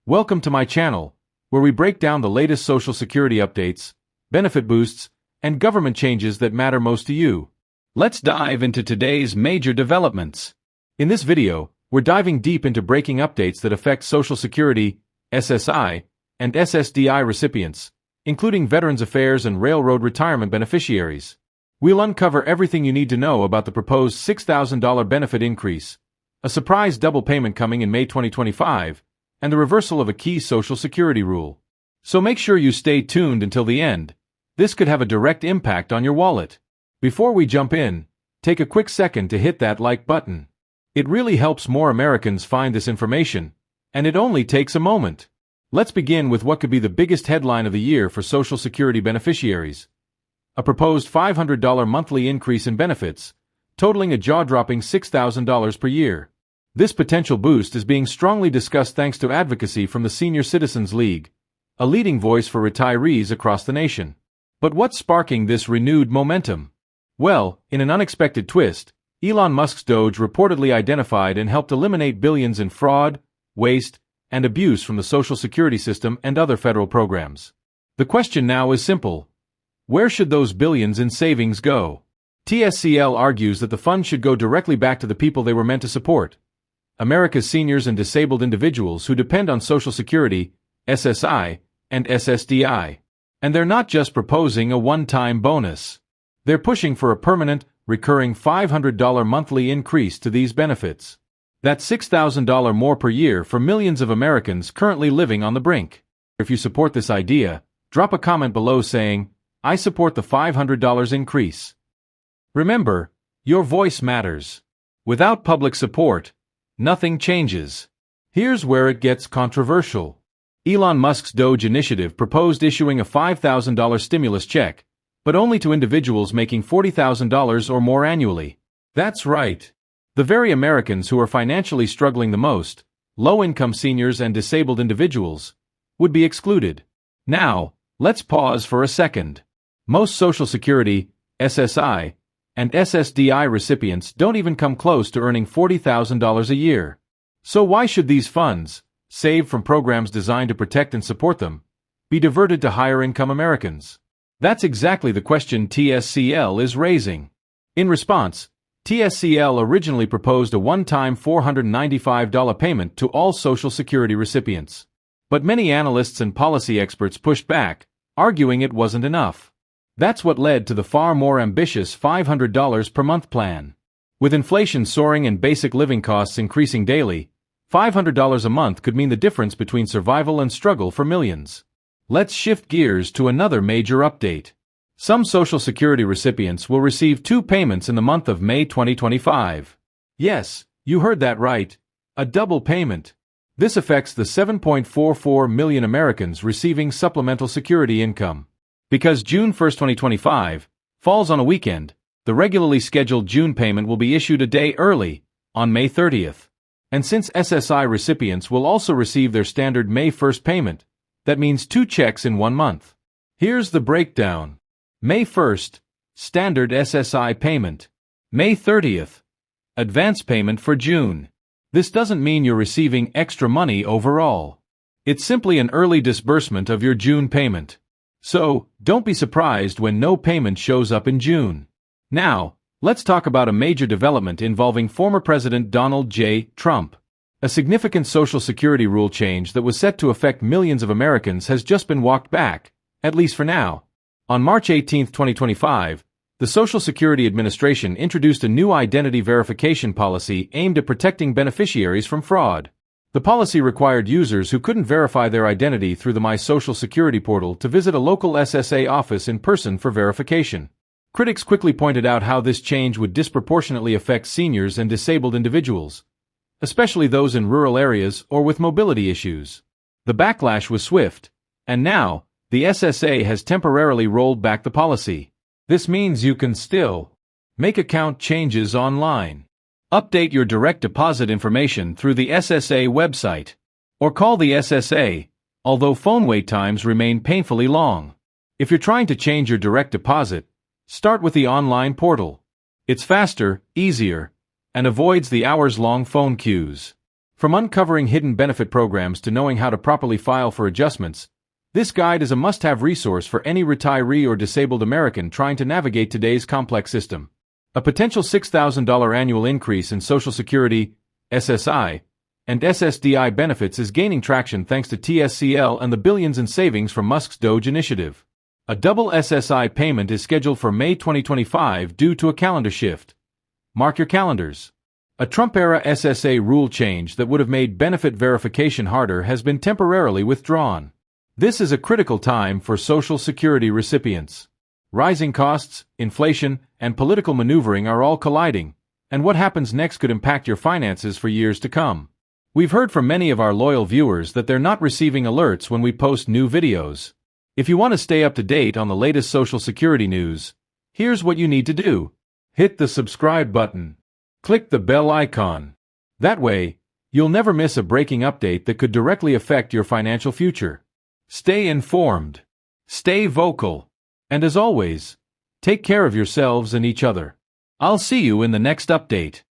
Welcome to my channel, where we break down the latest Social Security updates, benefit boosts, and government changes that matter most to you. Let's dive into today's major developments. In this video, we're diving deep into breaking updates that affect Social Security, SSI, and SSDI recipients, including Veterans Affairs and Railroad Retirement beneficiaries. We'll uncover everything you need to know about the proposed $6,000 benefit increase, a surprise double payment coming in May 2025, and the reversal of a key Social Security rule. So make sure you stay tuned until the end. This could have a direct impact on your wallet. Before we jump in, take a quick second to hit that like button. It really helps more Americans find this information, and it only takes a moment. Let's begin with what could be the biggest headline of the year for Social Security beneficiaries. A proposed $500 monthly increase in benefits, totaling a jaw-dropping $6,000 per year. This potential boost is being strongly discussed thanks to advocacy from the Senior Citizens League, a leading voice for retirees across the nation. But what's sparking this renewed momentum? Well, in an unexpected twist, Elon Musk's Doge reportedly identified and helped eliminate billions in fraud, waste, and abuse from the Social Security system and other federal programs. The question now is simple. Where should those billions in savings go? TSCL argues that the funds should go directly back to the people they were meant to support: America's seniors and disabled individuals who depend on Social Security, SSI, and SSDI. And they're not just proposing a one-time bonus. They're pushing for a permanent, recurring $500 monthly increase to these benefits. That's $6,000 more per year for millions of Americans currently living on the brink. If you support this idea, drop a comment below saying, "I support the $500 increase." Remember, your voice matters. Without public support, nothing changes. Here's where it gets controversial. Elon Musk's Doge initiative proposed issuing a $5,000 stimulus check, but only to individuals making $40,000 or more annually. That's right. The very Americans who are financially struggling the most, low-income seniors and disabled individuals, would be excluded. Now, let's pause for a second. Most Social Security, SSI, and SSDI recipients don't even come close to earning $40,000 a year. So why should these funds, saved from programs designed to protect and support them, be diverted to higher-income Americans? That's exactly the question TSCL is raising. In response, TSCL originally proposed a one-time $495 payment to all Social Security recipients. But many analysts and policy experts pushed back, arguing it wasn't enough. That's what led to the far more ambitious $500 per month plan. With inflation soaring and basic living costs increasing daily, $500 a month could mean the difference between survival and struggle for millions. Let's shift gears to another major update. Some Social Security recipients will receive two payments in the month of May 2025. Yes, you heard that right. A double payment. This affects the 7.44 million Americans receiving supplemental security income. Because June 1, 2025, falls on a weekend, the regularly scheduled June payment will be issued a day early, on May 30th. And since SSI recipients will also receive their standard May 1st payment, that means two checks in 1 month. Here's the breakdown. May 1st, standard SSI payment. May 30th, advance payment for June. This doesn't mean you're receiving extra money overall. It's simply an early disbursement of your June payment. So, don't be surprised when no payment shows up in June. Now, let's talk about a major development involving former President Donald J. Trump. A significant Social Security rule change that was set to affect millions of Americans has just been walked back, at least for now. On March 18, 2025, the Social Security Administration introduced a new identity verification policy aimed at protecting beneficiaries from fraud. The policy required users who couldn't verify their identity through the My Social Security portal to visit a local SSA office in person for verification. Critics quickly pointed out how this change would disproportionately affect seniors and disabled individuals, especially those in rural areas or with mobility issues. The backlash was swift, and now, the SSA has temporarily rolled back the policy. This means you can still make account changes online, update your direct deposit information through the SSA website, or call the SSA, although phone wait times remain painfully long. If you're trying to change your direct deposit, start with the online portal. It's faster, easier, and avoids the hours-long phone queues. From uncovering hidden benefit programs to knowing how to properly file for adjustments, this guide is a must-have resource for any retiree or disabled American trying to navigate today's complex system. A potential $6,000 annual increase in Social Security, SSI, and SSDI benefits is gaining traction thanks to TSCL and the billions in savings from Musk's Doge initiative. A double SSI payment is scheduled for May 2025 due to a calendar shift. Mark your calendars. A Trump-era SSA rule change that would have made benefit verification harder has been temporarily withdrawn. This is a critical time for Social Security recipients. Rising costs, inflation, and political maneuvering are all colliding, and what happens next could impact your finances for years to come. We've heard from many of our loyal viewers that they're not receiving alerts when we post new videos. If you want to stay up to date on the latest Social Security news, here's what you need to do. Hit the subscribe button. Click the bell icon. That way, you'll never miss a breaking update that could directly affect your financial future. Stay informed. Stay vocal. And as always, take care of yourselves and each other. I'll see you in the next update.